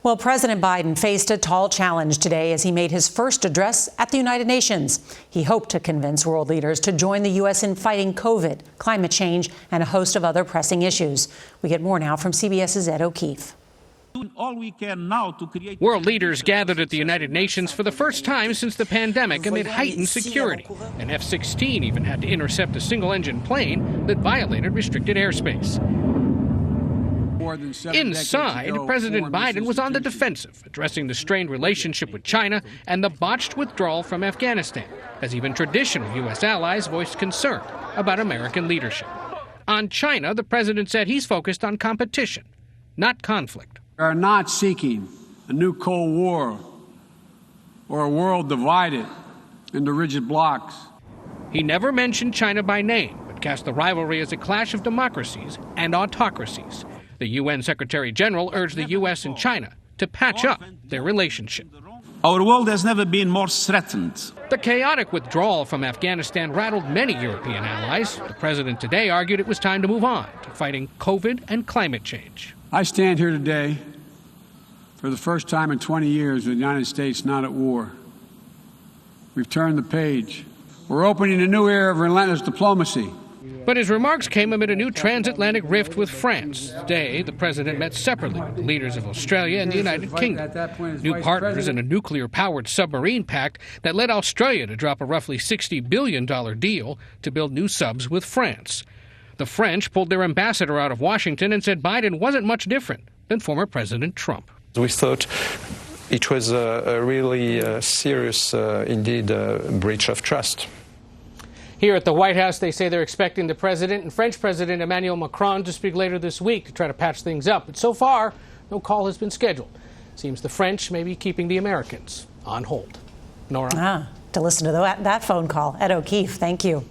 Well, President Biden faced a tall challenge today as he made his first address at the United Nations. He hoped to convince world leaders to join the U.S. in fighting COVID, climate change, and a host of other pressing issues. We get more now from CBS's Ed O'Keefe. World leaders gathered at the United Nations for the first time since the pandemic amid heightened security. An F-16 even had to intercept a single-engine plane that violated restricted airspace. Inside, President Biden was on the defensive, addressing the strained relationship with China and the botched withdrawal from Afghanistan, as even traditional U.S. allies voiced concern about American leadership. On China, the president said he's focused on competition, not conflict. We are not seeking a new Cold War or a world divided into rigid blocs. He never mentioned China by name, but cast the rivalry as a clash of democracies and autocracies. The UN Secretary General urged the U.S. and China to patch up their relationship. Our world has never been more threatened. The chaotic withdrawal from Afghanistan rattled many European allies. The president today argued it was time to move on to fighting COVID and climate change. I stand here today for the first time in 20 years with the United States not at war. We've turned the page. We're opening a new era of relentless diplomacy. But his remarks came amid a new transatlantic rift with France. Today, the president met separately with the leaders of Australia and the United Kingdom, new partners in a nuclear-powered submarine pact that led Australia to drop a roughly $60 billion deal to build new subs with France. The French pulled their ambassador out of Washington and said Biden wasn't much different than former President Trump. We thought it was a really serious, indeed, breach of trust. Here at the White House, they say they're expecting the president and French President Emmanuel Macron to speak later this week to try to patch things up. But so far, no call has been scheduled. Seems the French may be keeping the Americans on hold. Norah? To listen to that phone call. Ed O'Keefe, thank you.